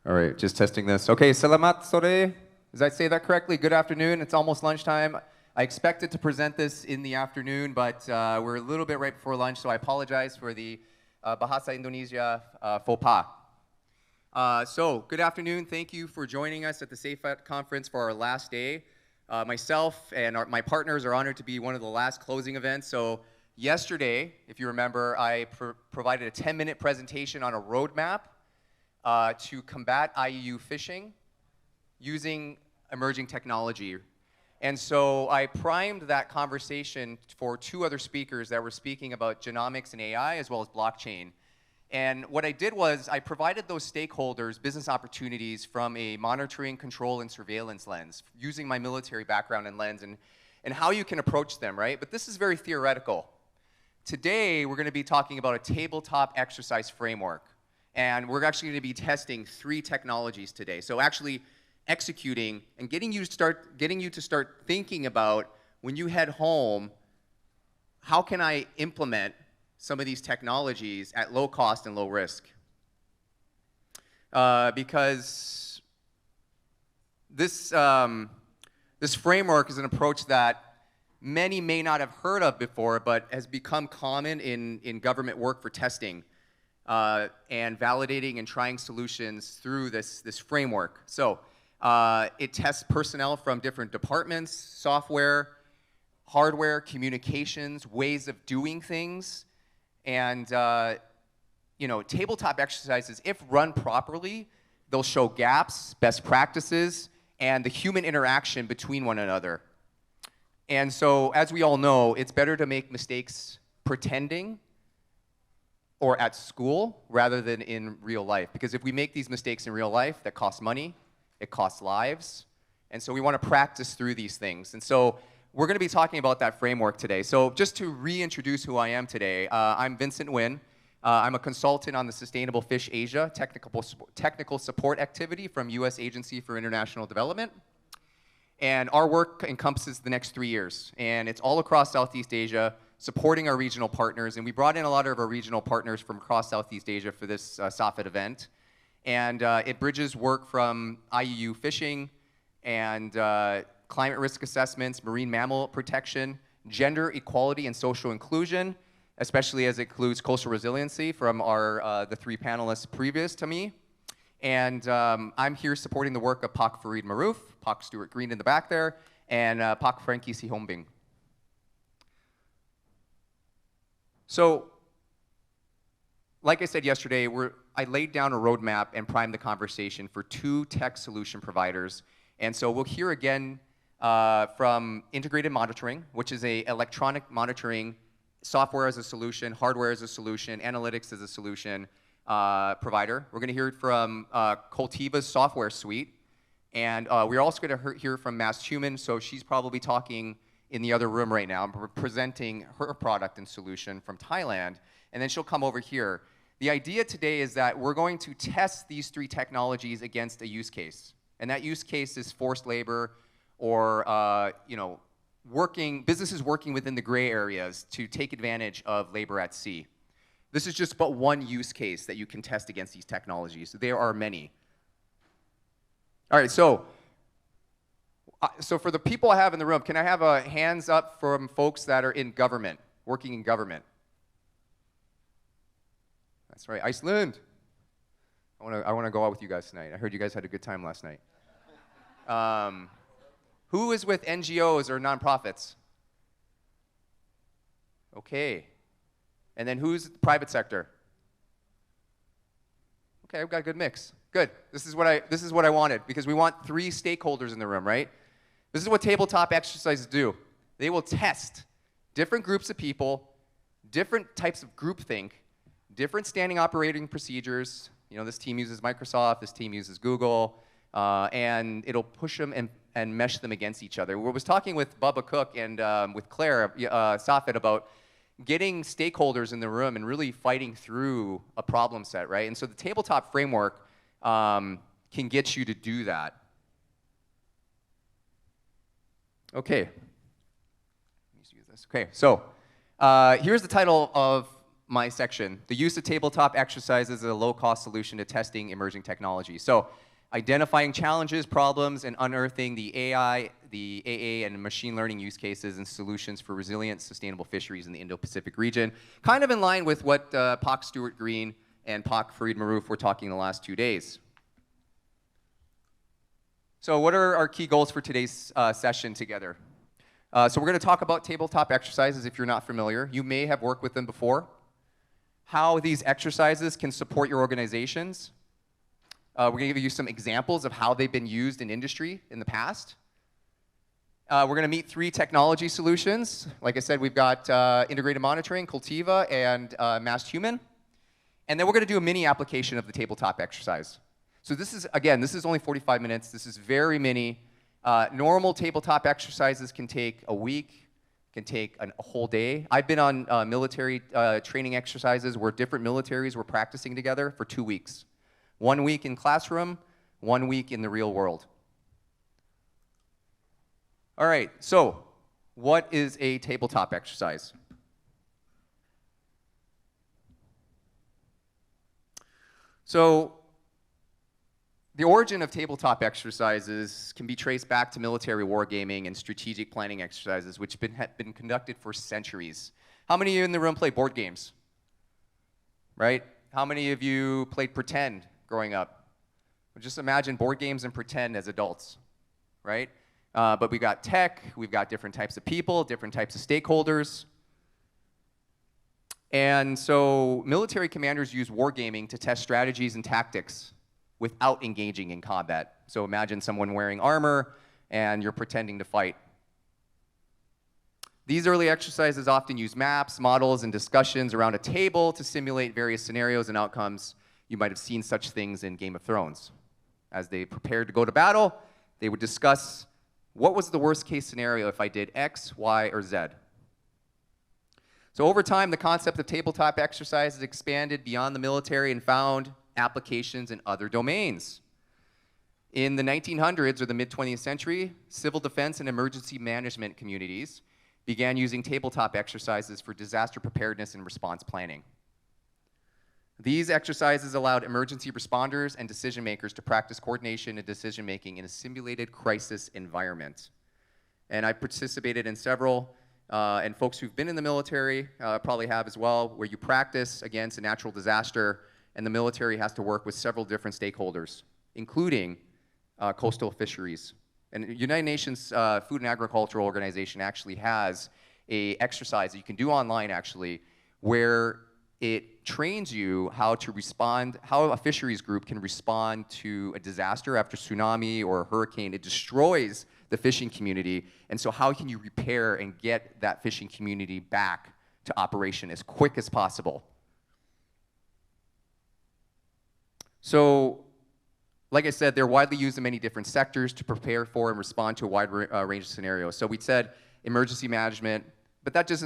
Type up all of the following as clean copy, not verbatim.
All right, just testing this. Okay, selamat sore. Did I say that correctly? Good afternoon. It's almost lunchtime. I expected to present this in the afternoon, but we're a little bit right before lunch, so I apologize for the Bahasa Indonesia faux pas. So, good afternoon. Thank you for joining us at the SAFET conference for our last day. Myself and my partners are honored to be one of the last closing events. So, yesterday, if you remember, I provided a 10-minute presentation on a roadmap to combat IUU phishing using emerging technology. And so I primed that conversation for two other speakers that were speaking about genomics and AI as well as blockchain. And what I did was I provided those stakeholders business opportunities from a monitoring, control, and surveillance lens, using my military background and lens, and how you can approach them, right? But this is very theoretical. Today, we're going to be talking about a tabletop exercise framework. And we're actually going to be testing 3 technologies today. So actually executing and getting you to start thinking about, when you head home, how can I implement some of these technologies at low cost and low risk? Because this framework is an approach that many may not have heard of before, but has become common in government work for testing and validating and trying solutions through this framework. So it tests personnel from different departments, software, hardware, communications, ways of doing things. And tabletop exercises, if run properly, they'll show gaps, best practices, and the human interaction between one another. And so, as we all know, it's better to make mistakes pretending or at school rather than in real life. Because if we make these mistakes in real life, that costs money, it costs lives. And so we want to practice through these things. And so we're going to be talking about that framework today. So just to reintroduce who I am today, I'm Vincent Nguyen. I'm a consultant on the Sustainable Fish Asia technical support activity from U.S. Agency for International Development. And our work encompasses the next 3 years. And it's all across Southeast Asia, supporting our regional partners. And we brought in a lot of our regional partners from across Southeast Asia for this SAFET event. And it bridges work from IUU phishing and climate risk assessments, marine mammal protection, gender equality and social inclusion, especially as it includes coastal resiliency from the 3 panelists previous to me. And I'm here supporting the work of Pak Farid Maroof, Pak Stuart Green in the back there, and Pak Frankie Sihombing. So, like I said yesterday, I laid down a roadmap and primed the conversation for 2 tech solution providers. And so we'll hear again from integrated monitoring, which is an electronic monitoring, software as a solution, hardware as a solution, analytics as a solution provider. We're going to hear it from Coltiva's software suite. And we're also going to hear from Mass Human, so she's probably talking in the other room right now, presenting her product and solution from Thailand. And then she'll come over here. The idea today is that we're going to test these 3 technologies against a use case. And that use case is forced labor or businesses working within the gray areas to take advantage of labor at sea. This is just but one use case that you can test against these technologies. There are many. All right, so for the people I have in the room, can I have a hands up from folks that are in government, working in government? That's right, Iceland. I want to go out with you guys tonight. I heard you guys had a good time last night. Who is with NGOs or nonprofits? Okay. And then who's the private sector? Okay, I've got a good mix. Good. This is what I wanted, because we want 3 stakeholders in the room, right? This is what tabletop exercises do. They will test different groups of people, different types of groupthink, different standing operating procedures. This team uses Microsoft, this team uses Google, and it'll push them and mesh them against each other. I was talking with Bubba Cook and with Claire SAFET about getting stakeholders in the room and really fighting through a problem set, right? And so the tabletop framework can get you to do that. Okay. Let me use this. Okay, so here's the title of my section. The use of tabletop exercises is a low-cost solution to testing emerging technology. So identifying challenges, problems, and unearthing the AI, the AA, and machine learning use cases and solutions for resilient, sustainable fisheries in the Indo-Pacific region, kind of in line with what Pak Stewart Green and Pak Farid Maroof were talking the last 2 days. So what are our key goals for today's session together? So we're going to talk about tabletop exercises if you're not familiar. You may have worked with them before. How these exercises can support your organizations. We're going to give you some examples of how they've been used in industry in the past. We're going to meet 3 technology solutions. Like I said, we've got integrated monitoring, Cultiva, and Massed Human. And then we're going to do a mini application of the tabletop exercise. So this is, again, this is only 45 minutes. This is very mini. Normal tabletop exercises can take a week, can take a whole day. I've been on military training exercises where different militaries were practicing together for 2 weeks. 1 week in classroom, 1 week in the real world. All right, so what is a tabletop exercise? So the origin of tabletop exercises can be traced back to military wargaming and strategic planning exercises, which have been conducted for centuries. How many of you in the room play board games? Right? How many of you played pretend growing up? Well, just imagine board games and pretend as adults, right? But we got tech, we've got different types of people, different types of stakeholders. And so military commanders use wargaming to test strategies and tactics without engaging in combat. So imagine someone wearing armor and you're pretending to fight. These early exercises often use maps, models, and discussions around a table to simulate various scenarios and outcomes. You might have seen such things in Game of Thrones. As they prepared to go to battle, they would discuss what was the worst case scenario if I did X, Y, or Z. So over time, the concept of tabletop exercises expanded beyond the military and found applications in other domains. In the 1900s or the mid-20th century, civil defense and emergency management communities began using tabletop exercises for disaster preparedness and response planning. These exercises allowed emergency responders and decision makers to practice coordination and decision making in a simulated crisis environment. And I participated in several, and folks who've been in the military probably have as well, where you practice against a natural disaster and the military has to work with several different stakeholders, including coastal fisheries. And the United Nations Food and Agricultural Organization actually has an exercise that you can do online actually, where it trains you how to respond, how a fisheries group can respond to a disaster after tsunami or a hurricane. It destroys the fishing community, and so how can you repair and get that fishing community back to operation as quick as possible? So, like I said, they're widely used in many different sectors to prepare for and respond to a wide range of scenarios. So we said emergency management, but that's just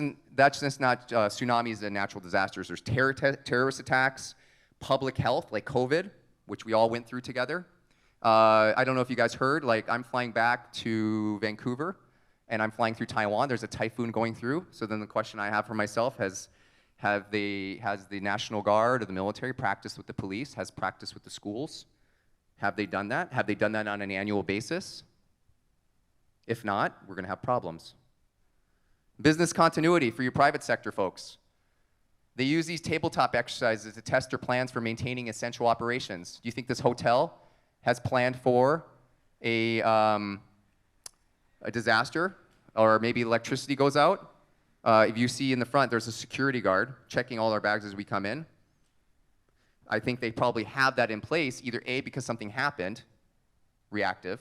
not tsunamis and natural disasters. There's terrorist attacks, public health, like COVID, which we all went through together. I don't know if you guys heard, like I'm flying back to Vancouver, and I'm flying through Taiwan. There's a typhoon going through. So then the question I have for myself has the National Guard or the military practiced with the police, has practiced with the schools? Have they done that? Have they done that on an annual basis? If not, we're going to have problems. Business continuity for your private sector folks. They use these tabletop exercises to test their plans for maintaining essential operations. Do you think this hotel has planned for a disaster, or maybe electricity goes out? If you see in the front, there's a security guard checking all our bags as we come in. I think they probably have that in place, either A, because something happened, reactive,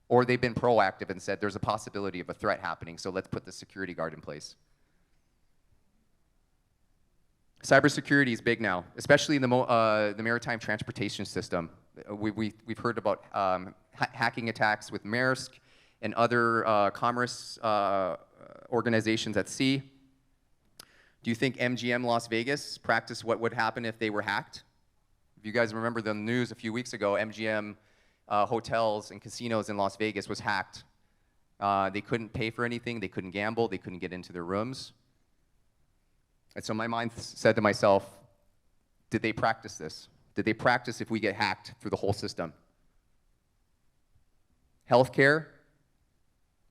or they've been proactive and said there's a possibility of a threat happening, so let's put the security guard in place. Cybersecurity is big now, especially in the maritime transportation system. We've heard about hacking attacks with Maersk and other commerce organizations at sea. Do you think MGM Las Vegas practiced what would happen if they were hacked? If you guys remember the news a few weeks ago, MGM hotels and casinos in Las Vegas was hacked. They couldn't pay for anything, they couldn't gamble, they couldn't get into their rooms. And so my mind said to myself, did they practice this? Did they practice if we get hacked through the whole system? Healthcare,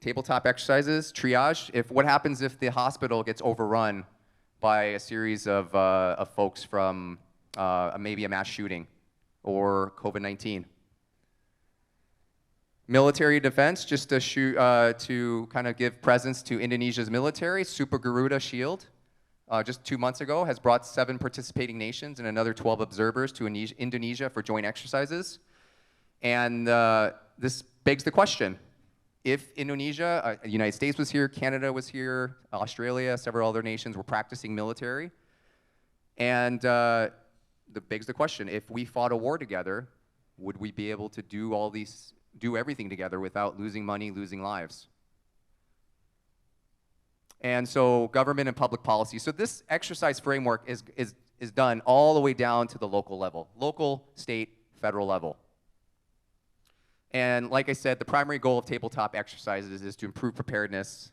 tabletop exercises, triage. What happens if the hospital gets overrun by a series of folks from maybe a mass shooting or COVID-19? Military defense, just to kind of give presence to Indonesia's military. Super Garuda Shield, just 2 months ago, has brought 7 participating nations and another 12 observers to Indonesia for joint exercises. And this begs the question, if Indonesia, the United States was here, Canada was here, Australia, several other nations were practicing military, and that begs the question, if we fought a war together, would we be able to do everything together without losing money, losing lives? And so government and public policy. So this exercise framework is done all the way down to the local level, local, state, federal level. And like I said, the primary goal of tabletop exercises is to improve preparedness,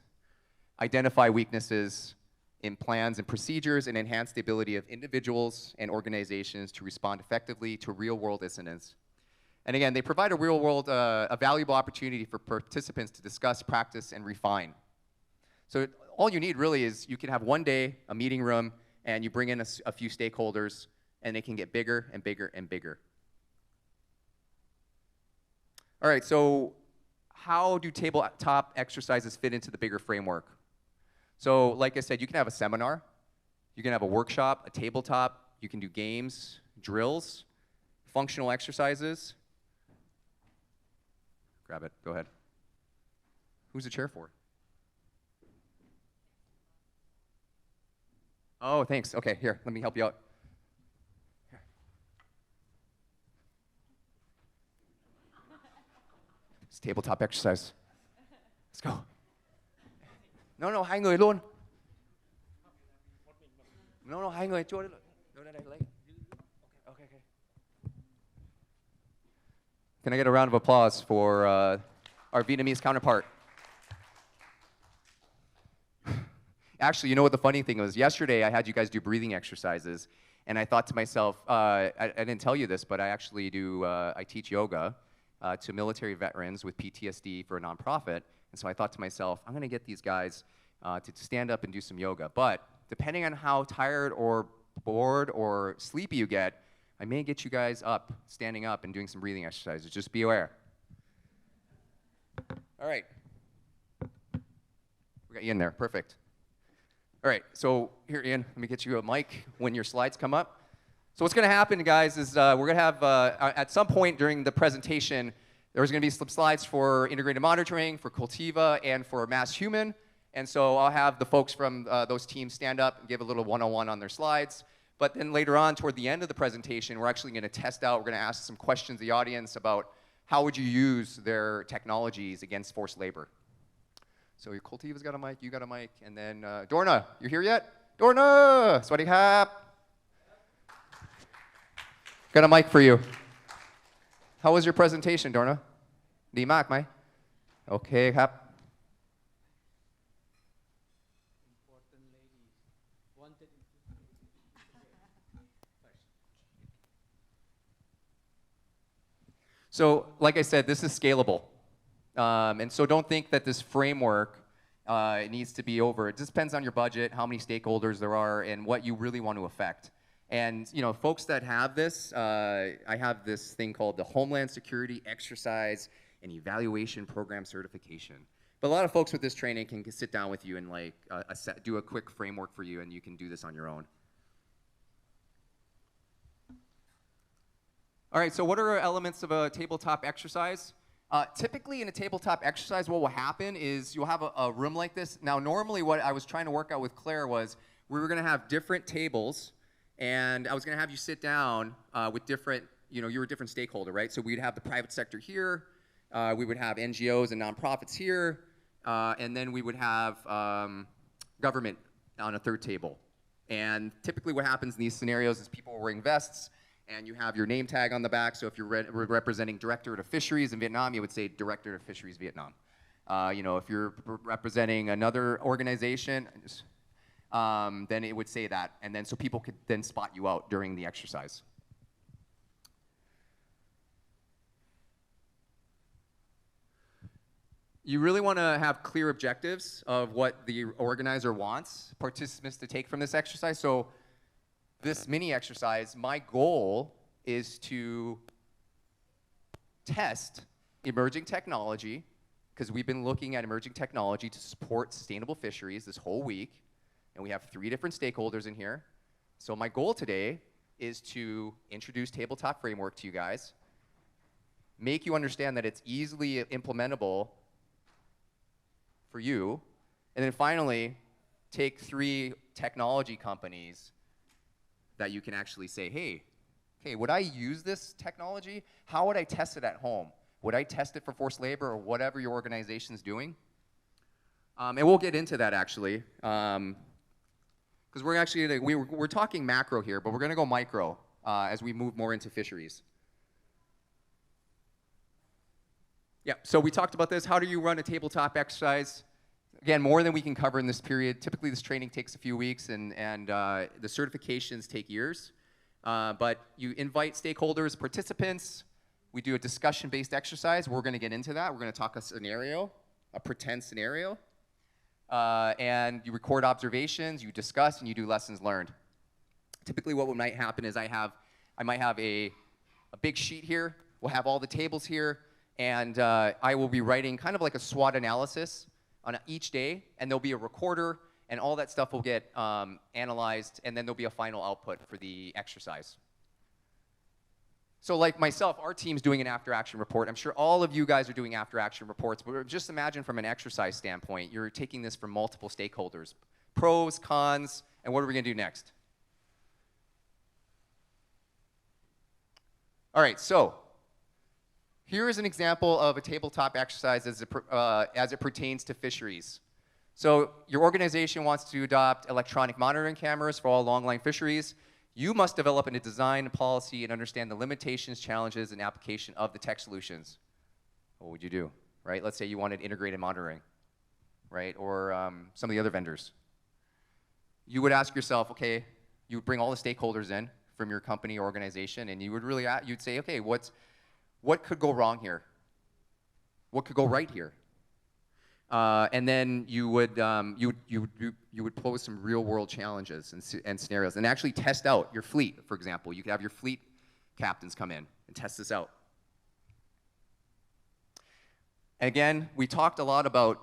identify weaknesses in plans and procedures, and enhance the ability of individuals and organizations to respond effectively to real-world incidents. And again, they provide a valuable opportunity for participants to discuss, practice, and refine. So all you need really is you can have one day, a meeting room, and you bring in a few stakeholders, and it can get bigger and bigger and bigger. All right, so how do tabletop exercises fit into the bigger framework? So like I said, you can have a seminar, you can have a workshop, a tabletop, you can do games, drills, functional exercises. Grab it, go ahead. Who's the chair for? Oh, thanks. Okay, here, let me help you out. Here. It's tabletop exercise. Let's go. No, hai người luôn. No, hai người chỗ đây. Okay. Can I get a round of applause for our Vietnamese counterpart? Actually, you know what the funny thing was? Yesterday, I had you guys do breathing exercises, and I thought to myself, I didn't tell you this, but I actually I teach yoga to military veterans with PTSD for a nonprofit, and so I thought to myself, I'm going to get these guys to stand up and do some yoga, but depending on how tired or bored or sleepy you get, I may get you guys up, standing up, and doing some breathing exercises. Just be aware. All right. We got you in there. Perfect. All right, so here, Ian, let me get you a mic when your slides come up. So what's going to happen, guys, is we're going to have, at some point during the presentation, there's going to be some slides for integrated monitoring, for Cultiva, and for Mass Human. And so I'll have the folks from those teams stand up and give a little one-on-one on their slides. But then later on, toward the end of the presentation, we're actually going to test out, we're going to ask some questions to the audience about how would you use their technologies against forced labor. So your Cultiva's got a mic, you got a mic, and then Dorna, you here yet? Dorna! Swadee Hap! Got a mic for you. How was your presentation, Dorna? Di mak mai? Okay, Hap. So, like I said, this is scalable. And so don't think that this framework needs to be over. It just depends on your budget, how many stakeholders there are, and what you really want to affect. And you know, folks that have this, I have this thing called the Homeland Security Exercise and Evaluation Program Certification. But a lot of folks with this training can sit down with you and like do a quick framework for you, and you can do this on your own. All right, so what are elements of a tabletop exercise? Typically in a tabletop exercise, what will happen is you'll have a room like this. Now, normally what I was trying to work out with Claire was we were going to have different tables, and I was going to have you sit down with different, you're a different stakeholder, right? So we'd have the private sector here, we would have NGOs and nonprofits here, and then we would have government on a third table. And typically what happens in these scenarios is people are wearing vests, and you have your name tag on the back. So if you're representing Directorate of Fisheries in Vietnam, you would say Director of Fisheries Vietnam. If you're representing another organization, then it would say that. And then so people could then spot you out during the exercise. You really want to have clear objectives of what the organizer wants participants to take from this exercise. So this mini exercise, my goal is to test emerging technology, because we've been looking at emerging technology to support sustainable fisheries this whole week, and we have 3 different stakeholders in here. So my goal today is to introduce tabletop framework to you guys, make you understand that it's easily implementable for you, and then finally, take 3 technology companies that you can actually say, hey, would I use this technology? How would I test it at home? Would I test it for forced labor or whatever your organization's doing? And we'll get into that actually, because we're actually, we're talking macro here, but we're gonna go micro as we move more into fisheries. Yeah, so we talked about this. How do you run a tabletop exercise? Again, more than we can cover in this period. Typically, this training takes a few weeks, and the certifications take years. But you invite stakeholders, participants. We do a discussion-based exercise. We're going to get into that. We're going to talk a scenario, a pretend scenario. And you record observations, you discuss, and you do lessons learned. Typically, what might happen is I might have a big sheet here. We'll have all the tables here. And I will be writing kind of like a SWOT analysis on each day, and there'll be a recorder, and all that stuff will get analyzed, and then there'll be a final output for the exercise. So like myself, our team's doing an after-action report. I'm sure all of you guys are doing after-action reports, but just imagine from an exercise standpoint, you're taking this from multiple stakeholders. Pros, cons, and what are we going to do next? All right, so here is an example of a tabletop exercise as it pertains to fisheries. So your organization wants to adopt electronic monitoring cameras for all longline fisheries. You must develop a design policy and understand the limitations, challenges, and application of the tech solutions. What would you do, right? Let's say you wanted integrated monitoring, right? Or some of the other vendors. You would ask yourself, okay, you would bring all the stakeholders in from your company or organization, and you would really, you'd say, okay, what could go wrong here? What could go right here? And then you would pose some real-world challenges and scenarios, and actually test out your fleet. For example, you could have your fleet captains come in and test this out. And again, we talked a lot about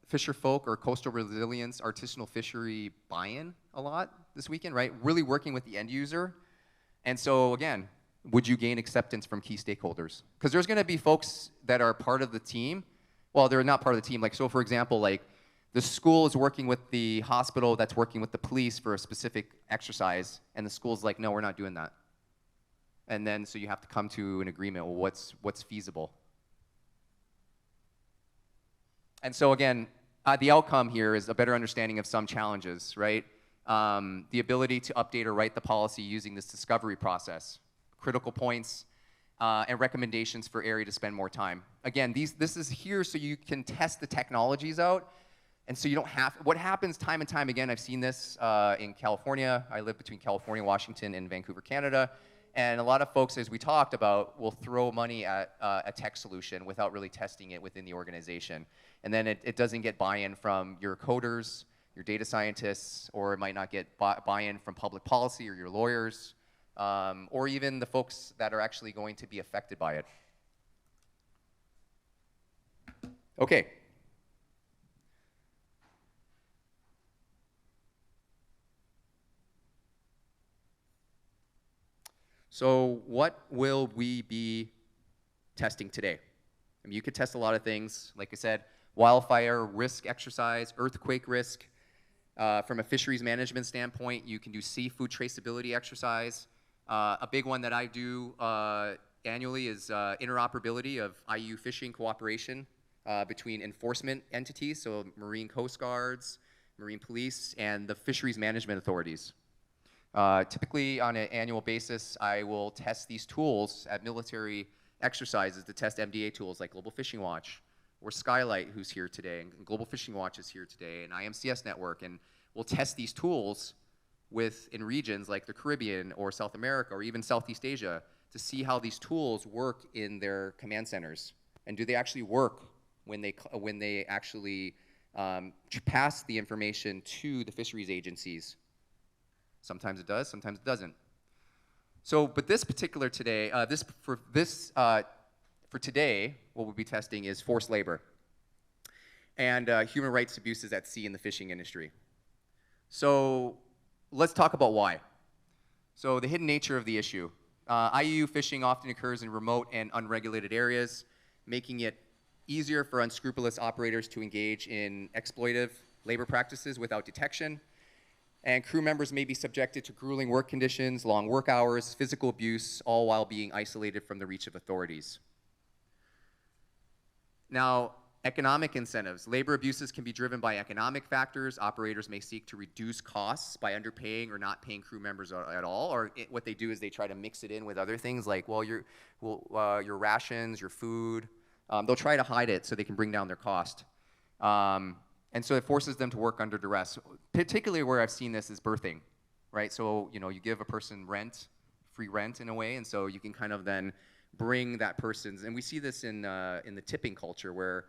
fisher folk or coastal resilience, artisanal fishery buy-in a lot this weekend, right? Really working with the end user. And so again, would you gain acceptance from key stakeholders? Because there's going to be folks that are part of the team. Well, they're not part of the team. Like, so for example, like the school is working with the hospital that's working with the police for a specific exercise, and the school's like, no, we're not doing that. And then so you have to come to an agreement. Well, what's feasible? And so again, the outcome here is a better understanding of some challenges, right? The ability to update or write the policy using this discovery process. Critical points, and recommendations for area to spend more time. Again, this is here so you can test the technologies out, and so you don't have, what happens time and time again, I've seen this in California. I live between California, Washington, and Vancouver, Canada, and a lot of folks, as we talked about, will throw money at a tech solution without really testing it within the organization. And then it doesn't get buy-in from your coders, your data scientists, or it might not get buy-in from public policy or your lawyers, or even the folks that are actually going to be affected by it. Okay. So what will we be testing today? I mean, you could test a lot of things. Like I said, wildfire risk exercise, earthquake risk. From a fisheries management standpoint, you can do seafood traceability exercise. A big one that I do annually is interoperability of IU fishing cooperation between enforcement entities, so Marine Coast Guards, Marine Police, and the fisheries management authorities. Typically, on an annual basis, I will test these tools at military exercises to test MDA tools like Global Fishing Watch, or Skylight, who's here today, and Global Fishing Watch is here today, and IMCS Network, and will test these tools in regions like the Caribbean or South America or even Southeast Asia to see how these tools work in their command centers. And do they actually work when they actually pass the information to the fisheries agencies? Sometimes it does, sometimes it doesn't. So, but this particular today, for today, what we'll be testing is forced labor and human rights abuses at sea in the fishing industry. So let's talk about why. So the hidden nature of the issue. IUU fishing often occurs in remote and unregulated areas, making it easier for unscrupulous operators to engage in exploitive labor practices without detection. And crew members may be subjected to grueling work conditions, long work hours, physical abuse, all while being isolated from the reach of authorities. Now, economic incentives. Labor abuses can be driven by economic factors. Operators may seek to reduce costs by underpaying or not paying crew members at all. Or what they do is they try to mix it in with other things like, well, your rations, your food. They'll try to hide it so they can bring down their cost. And so it forces them to work under duress. Particularly where I've seen this is berthing, right? So, you give a person free rent in a way, and so you can kind of then bring that person's, and we see this in the tipping culture where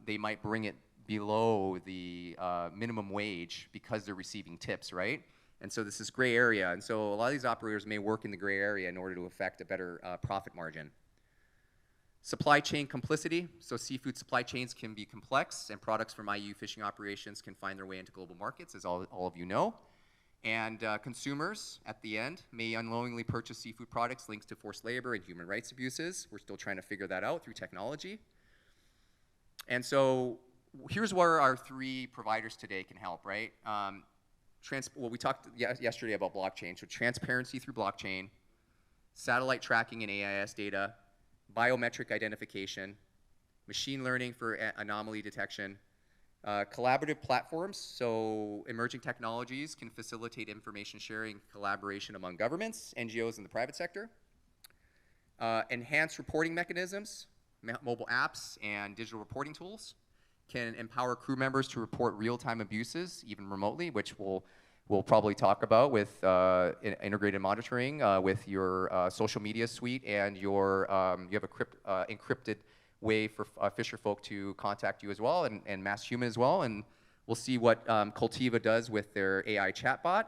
they might bring it below the minimum wage because they're receiving tips, right? And so this is gray area, and so a lot of these operators may work in the gray area in order to affect a better profit margin. Supply chain complicity. So seafood supply chains can be complex, and products from IUU fishing operations can find their way into global markets, as all of you know. And consumers, at the end, may unknowingly purchase seafood products linked to forced labor and human rights abuses. We're still trying to figure that out through technology. And so here's where our three providers today can help, right? Well, we talked yesterday about blockchain. So transparency through blockchain, satellite tracking and AIS data, biometric identification, machine learning for anomaly detection, collaborative platforms. So emerging technologies can facilitate information sharing, collaboration among governments, NGOs, and the private sector. Enhanced reporting mechanisms, mobile apps, and digital reporting tools can empower crew members to report real-time abuses, even remotely, which we'll probably talk about with integrated monitoring with your social media suite, and you have a encrypted way for fisher folk to contact you as well, and Mass Human as well. And we'll see what Cultiva does with their AI chatbot.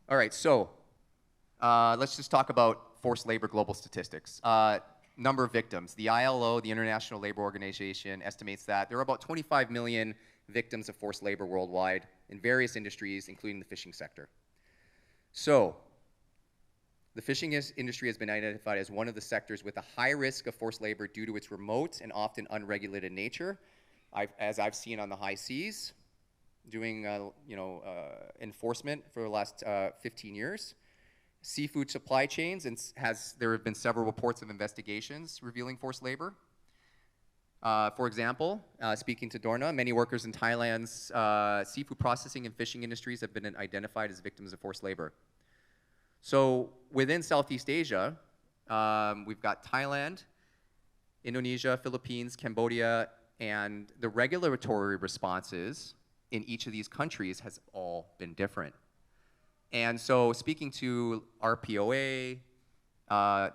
All right, so let's just talk about forced labor global statistics. Number of victims. The ILO, the International Labor Organization, estimates that there are about 25 million victims of forced labor worldwide in various industries, including the fishing sector. So, the fishing industry has been identified as one of the sectors with a high risk of forced labor due to its remote and often unregulated nature. As I've seen on the high seas, doing enforcement for the last 15 years. Seafood supply chains, and there have been several reports of investigations revealing forced labor. For example, speaking to Dorna, many workers in Thailand's seafood processing and fishing industries have been identified as victims of forced labor. So within Southeast Asia, we've got Thailand, Indonesia, Philippines, Cambodia, and the regulatory responses in each of these countries has all been different. And so speaking to RPOA,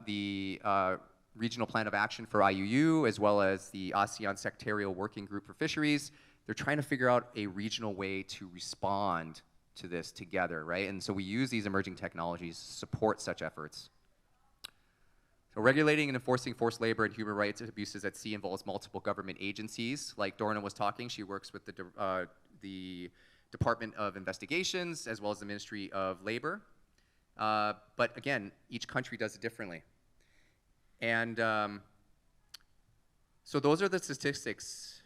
the Regional Plan of Action for IUU, as well as the ASEAN Sectorial Working Group for Fisheries, they're trying to figure out a regional way to respond to this together, right? And so we use these emerging technologies to support such efforts. So regulating and enforcing forced labor and human rights abuses at sea involves multiple government agencies. Like Dorna was talking, she works with the Department of Investigations, as well as the Ministry of Labor. But again, each country does it differently. And so those are the statistics,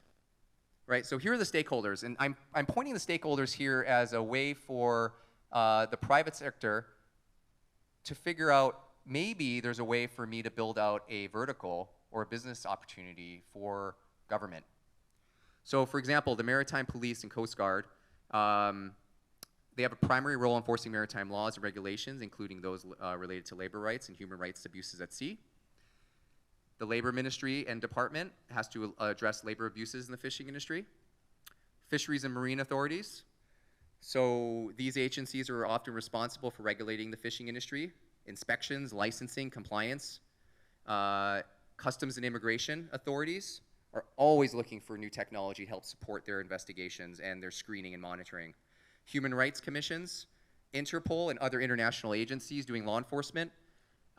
right? So here are the stakeholders, and I'm pointing the stakeholders here as a way for the private sector to figure out maybe there's a way for me to build out a vertical or a business opportunity for government. So for example, the Maritime Police and Coast Guard, they have a primary role in enforcing maritime laws and regulations, including those related to labor rights and human rights abuses at sea. The Labor Ministry and Department has to address labor abuses in the fishing industry. fisheries and marine authorities. So these agencies are often responsible for regulating the fishing industry, inspections, licensing, compliance. Customs and immigration authorities are always looking for new technology to help support their investigations and their screening and monitoring. Human rights commissions, Interpol and other international agencies doing law enforcement,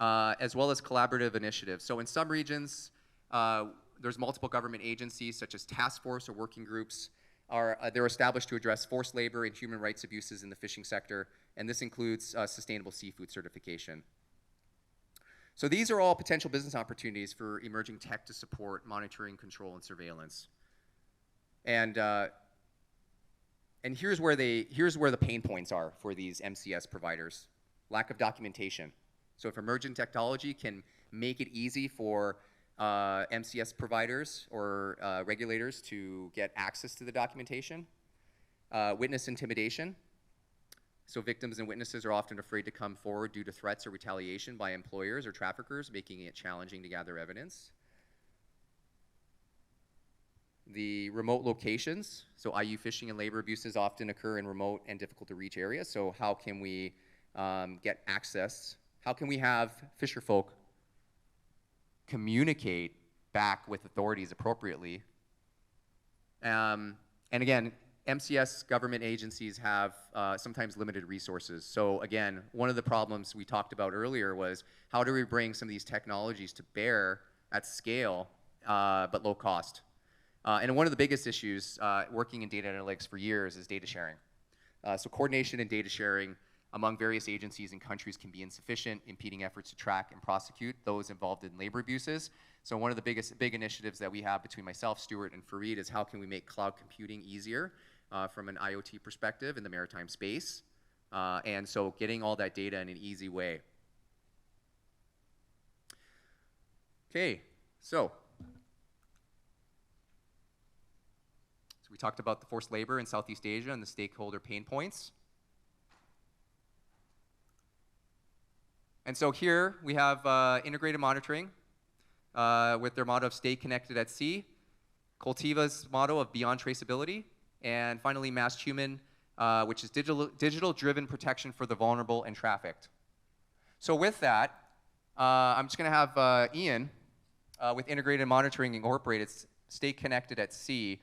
as well as collaborative initiatives. So in some regions, there's multiple government agencies such as task force or working groups. They're established to address forced labor and human rights abuses in the fishing sector, and this includes sustainable seafood certification. So these are all potential business opportunities for emerging tech to support monitoring, control, and surveillance. And here's where the pain points are for these MCS providers. Lack of documentation. So if emerging technology can make it easy for MCS providers or regulators to get access to the documentation. Witness intimidation. So victims and witnesses are often afraid to come forward due to threats or retaliation by employers or traffickers, making it challenging to gather evidence. The remote locations. So IU fishing and labor abuses often occur in remote and difficult to reach areas. So how can we get access? How can we have fisher folk communicate back with authorities appropriately? And again, MCS government agencies have sometimes limited resources. So again, one of the problems we talked about earlier was how do we bring some of these technologies to bear at scale but low cost? And one of the biggest issues working in data analytics for years is data sharing. So coordination and data sharing among various agencies and countries can be insufficient, impeding efforts to track and prosecute those involved in labor abuses. So one of the big initiatives that we have between myself, Stuart, and Fareed is how can we make cloud computing easier from an IoT perspective in the maritime space. And so getting all that data in an easy way. Okay, so we talked about the forced labor in Southeast Asia and the stakeholder pain points. And so here we have integrated monitoring with their motto of stay connected at sea, Coltiva's motto of beyond traceability, and finally Massed Human, which is digital-driven protection for the vulnerable and trafficked. So with that, I'm just going to have Nguyen with Integrated Monitoring Incorporated, Stay Connected at Sea.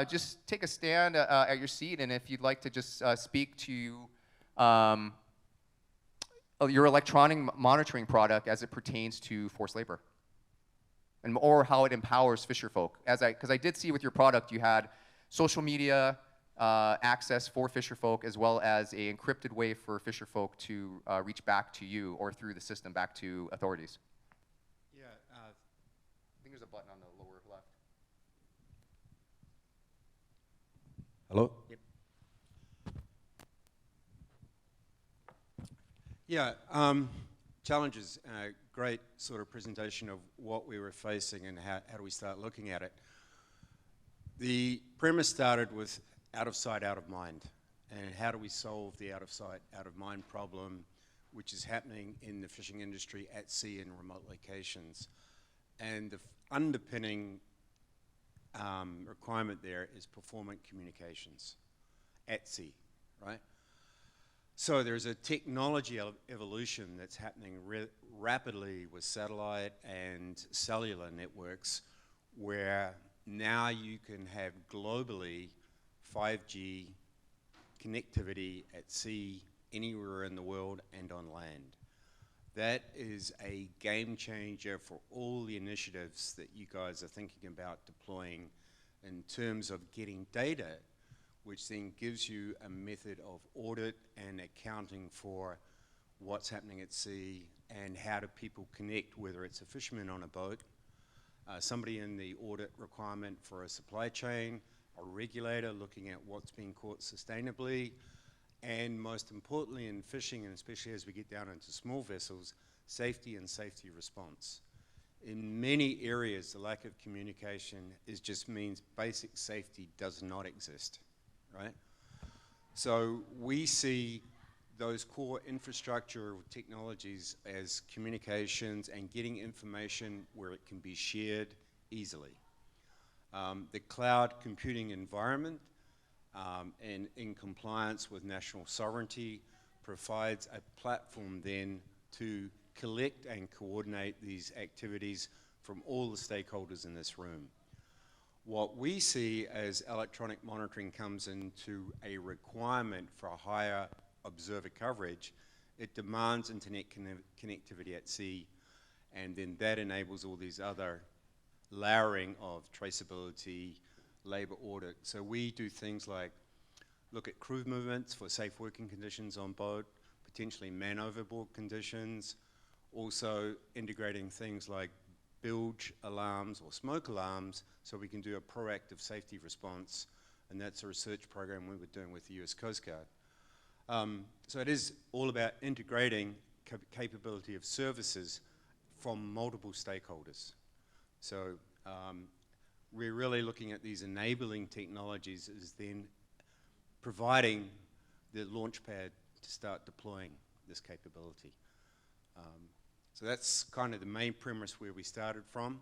Just take a stand at your seat, and if you'd like to just speak to your electronic monitoring product as it pertains to forced labor, and or how it empowers fisher folk. Because I did see with your product you had social media access for fisher folk, as well as a encrypted way for fisher folk to reach back to you or through the system back to authorities. Yeah, I think there's a button on the lower left. hello? Yep. Yeah, challenges, great sort of presentation of what we were facing and how do we start looking at it. The premise started with out of sight, out of mind, and how do we solve the out of sight, out of mind problem which is happening in the fishing industry at sea in remote locations. And the underpinning requirement there is performant communications at sea, right? So there's a technology evolution that's happening rapidly with satellite and cellular networks, where now you can have globally 5G connectivity at sea anywhere in the world and on land. That is a game changer for all the initiatives that you guys are thinking about deploying in terms of getting data, which then gives you a method of audit and accounting for what's happening at sea and how do people connect, whether it's a fisherman on a boat, somebody in the audit requirement for a supply chain, a regulator looking at what's being caught sustainably, and most importantly in fishing, and especially as we get down into small vessels, safety and safety response. In many areas, the lack of communication just means basic safety does not exist. Right? So we see those core infrastructure technologies as communications and getting information where it can be shared easily. The cloud computing environment and in compliance with national sovereignty, provides a platform then to collect and coordinate these activities from all the stakeholders in this room. What we see as electronic monitoring comes into a requirement for a higher observer coverage, it demands internet connectivity at sea, and then that enables all these other layering of traceability, labor audit. So we do things like look at crew movements for safe working conditions on board, potentially man overboard conditions, also integrating things like bilge alarms or smoke alarms so we can do a proactive safety response, and that's a research program we were doing with the US Coast Guard. So it is all about integrating capability of services from multiple stakeholders. So we're really looking at these enabling technologies as then providing the launch pad to start deploying this capability. So that's kind of the main premise where we started from,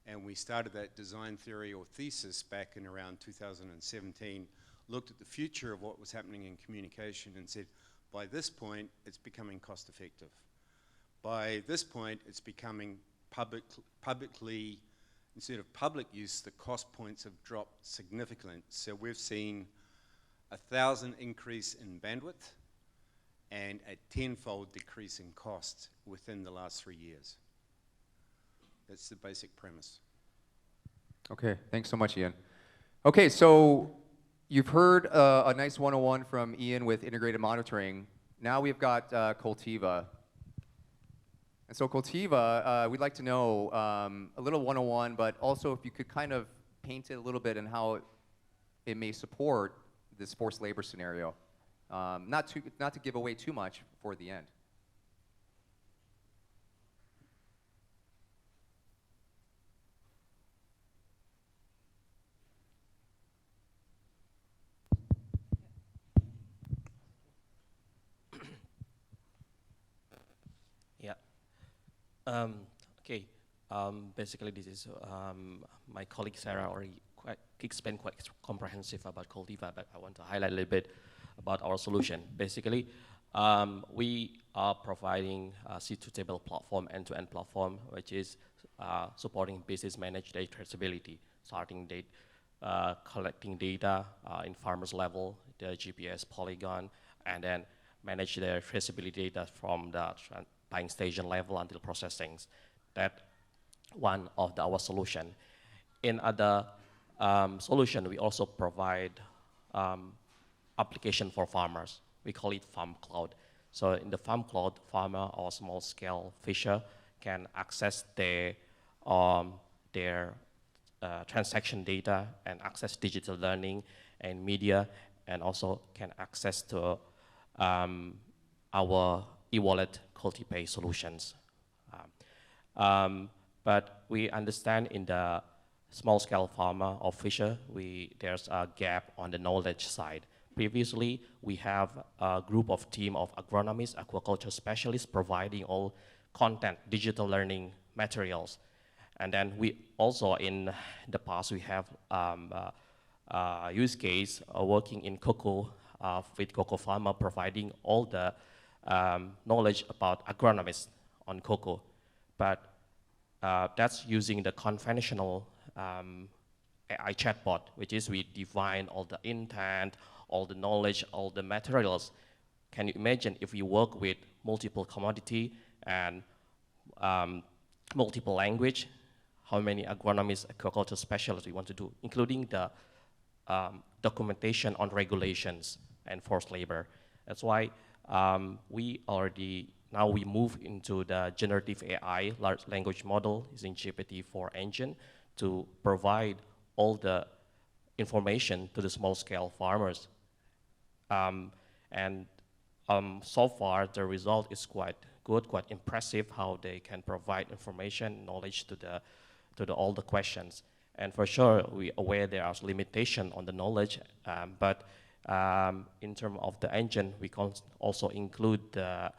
and we started that design theory or thesis back in around 2017, looked at the future of what was happening in communication and said, by this point, it's becoming cost effective. By this point, it's becoming publicly, instead of public use, the cost points have dropped significantly. So we've seen 1,000 increase in bandwidth and a 10-fold decrease in cost within the last 3 years. That's the basic premise. Okay, thanks so much, Ian. Okay, so you've heard a nice 101 from Ian with integrated monitoring. Now we've got Coltiva. And so Coltiva, we'd like to know a little 101, but also if you could kind of paint it a little bit and how it may support this forced labor scenario. Not to give away too much for the end. Yeah. Okay. Basically, this is my colleague Sarah already explained quite comprehensive about Coltiva, but I want to highlight a little bit about our solution. Basically, we are providing a C2-table platform, end-to-end platform, which is supporting business managed data traceability, starting date, collecting data in farmers level, the GPS polygon, and then manage the traceability data from the buying station level until processing. That one of our solution. In other solution, we also provide application for farmers. We call it Farm Cloud. So in the Farm Cloud, farmer or small scale fisher can access their transaction data and access digital learning and media, and also can access to our e-wallet Cultipay solutions. But we understand in the small scale farmer or fisher, there's a gap on the knowledge side. Previously, we have a group of team of agronomists, aquaculture specialists providing all content, digital learning materials. And then we also, in the past, we have use case working in cocoa with cocoa farmer, providing all the knowledge about agronomists on cocoa. But that's using the conventional AI chatbot, which is we define all the intent, all the knowledge, all the materials. Can you imagine if we work with multiple commodity and multiple language, how many agronomists, aquaculture specialists we want to do, including the documentation on regulations and forced labor. That's why now we move into the generative AI, large language model using GPT-4 engine to provide all the information to the small scale farmers. So far, the result is quite good, quite impressive how they can provide information, knowledge to all the questions. And for sure, we are aware there are limitations on the knowledge, but in terms of the engine, we can also include the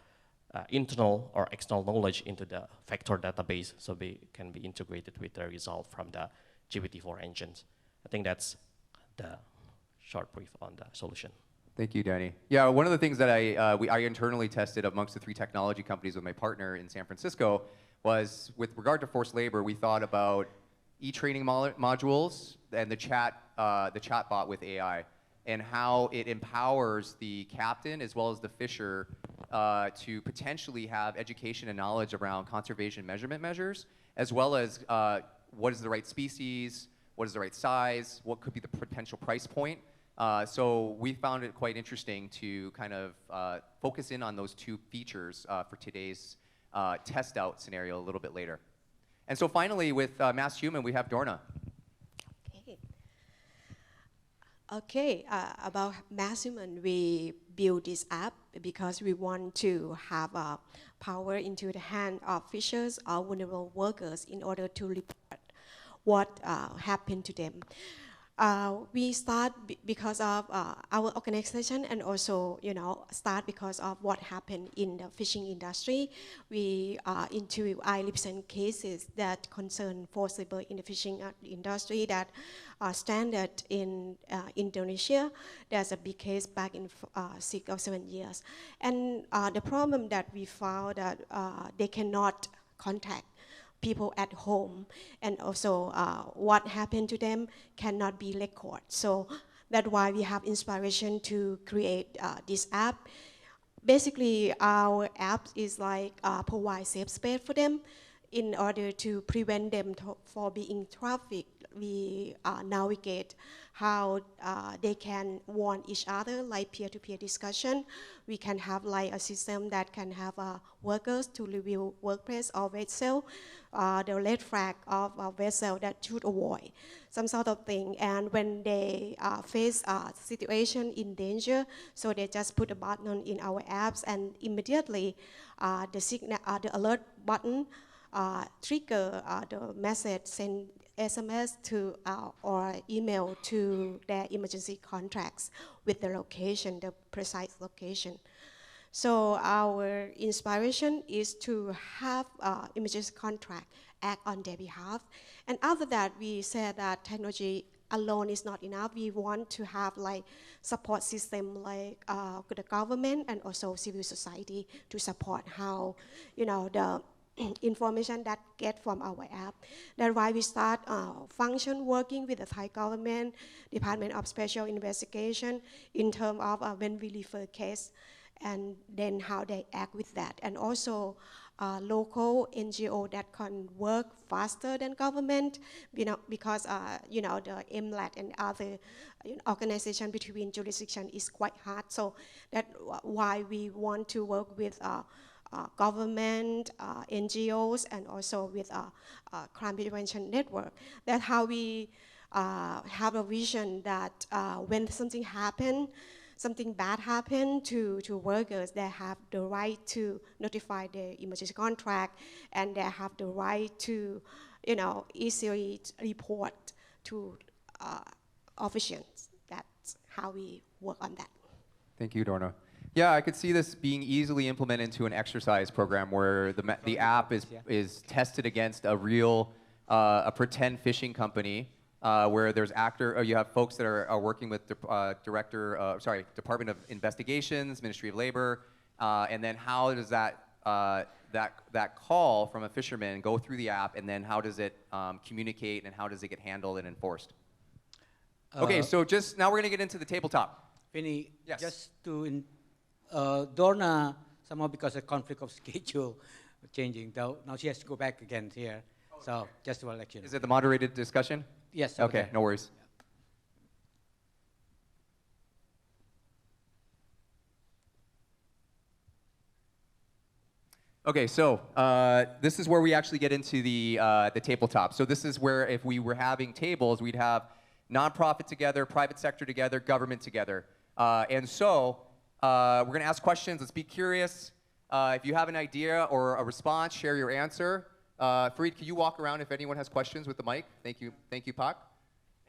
internal or external knowledge into the vector database, so they can be integrated with the result from the GPT-4 engines. I think that's the short brief on the solution. Thank you, Danny. Yeah, one of the things that I internally tested amongst the 3 technology companies with my partner in San Francisco was, with regard to forced labor, we thought about e-training modules and the chatbot with AI, and how it empowers the captain as well as the fisher to potentially have education and knowledge around conservation measurement measures, as well as what is the right species, what is the right size, what could be the potential price point. So we found it quite interesting to kind of focus in on those 2 features for today's test out scenario a little bit later. And so finally, with Mass Human, we have Dorna. Okay, about Mass Human, we built this app because we want to have power into the hand of fishers or vulnerable workers in order to report what happened to them. We start because of our organization, and also, start because of what happened in the fishing industry. We I represent cases that concern forced labor in the fishing industry that are standard in Indonesia. There's a big case back in 6 or 7 years. And the problem that we found that they cannot contact people at home, and also what happened to them cannot be recorded. So that's why we have inspiration to create this app. Basically, our app is like provide safe space for them in order to prevent them for being trafficked. We navigate how they can warn each other, like peer-to-peer discussion. We can have like a system that can have workers to review workplace or vessel, the red flag of a vessel that should avoid, some sort of thing. And when they face a situation in danger, so they just put a button in our apps, and immediately the alert button trigger the message, send SMS to or email to their emergency contacts with the location, the precise location. So our inspiration is to have emergency contract act on their behalf. And after that, we said that technology alone is not enough. We want to have like support system like the government and also civil society to support how, the information that get from our app. That's why we start function working with the Thai government, Department of Special Investigation, in terms of when we refer case, and then how they act with that. And also local NGO that can work faster than government, because the MLAT and other organization between jurisdiction is quite hard. So that's why we want to work with government, NGOs, and also with crime prevention network. That's how we have a vision that when something bad happen to workers, they have the right to notify their emergency contract, and they have the right to, easily report to officials. That's how we work on that. Thank you, Dorna. Yeah, I could see this being easily implemented into an exercise program where the app is tested against a real, a pretend fishing company, where there's you have folks that are working with Department of Investigations, Ministry of Labor, and then how does that call from a fisherman go through the app, and then how does it communicate, and how does it get handled and enforced? Okay, so just now we're going to get into the tabletop. Vinny, yes. Just to Dorna, somehow because of conflict of schedule changing, though now she has to go back again here. Oh, so okay. Just to let you know. Is it the moderated discussion? Yes. Okay, no worries. Okay, so this is where we actually get into the tabletop. So this is where, if we were having tables, we'd have nonprofit together, private sector together, government together. And so we're going to ask questions. Let's be curious. If you have an idea or a response, share your answer. Fareed, can you walk around if anyone has questions with the mic? Thank you, Pak.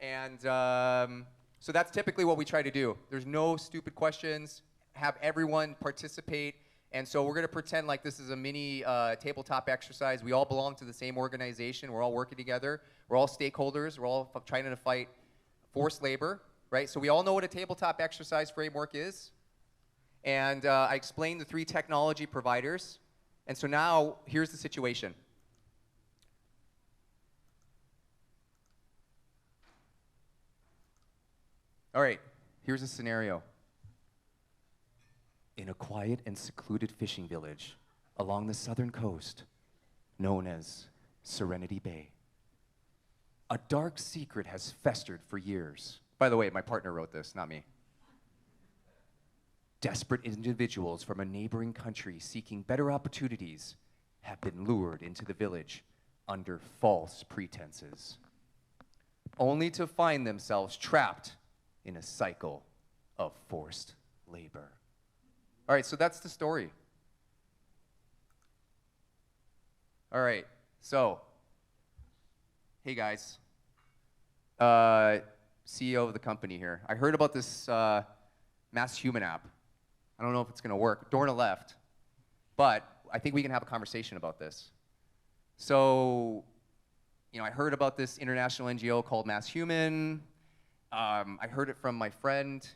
And so that's typically what we try to do. There's no stupid questions. Have everyone participate. And so we're going to pretend like this is a mini tabletop exercise. We all belong to the same organization. We're all working together. We're all stakeholders. We're all trying to fight forced labor. right? So we all know what a tabletop exercise framework is. And I explained the 3 technology providers. And so now, here's the situation. All right, here's a scenario. In a quiet and secluded fishing village along the southern coast, known as Serenity Bay, a dark secret has festered for years. By the way, my partner wrote this, not me. Desperate individuals from a neighboring country seeking better opportunities have been lured into the village under false pretenses, only to find themselves trapped in a cycle of forced labor. All right, so that's the story. All right, so, hey guys, CEO of the company here. I heard about this Mass Human app. I don't know if it's gonna work. Dorna left, but I think we can have a conversation about this. So, I heard about this international NGO called Mass Human. I heard it from my friend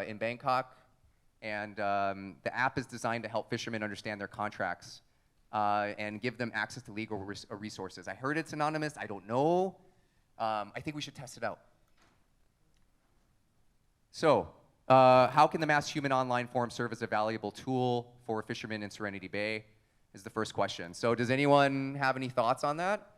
in Bangkok, and the app is designed to help fishermen understand their contracts and give them access to legal resources. I heard it's anonymous. I don't know. I think we should test it out. So, how can the Mass Human online forum serve as a valuable tool for fishermen in Serenity Bay is the first question. So does anyone have any thoughts on that?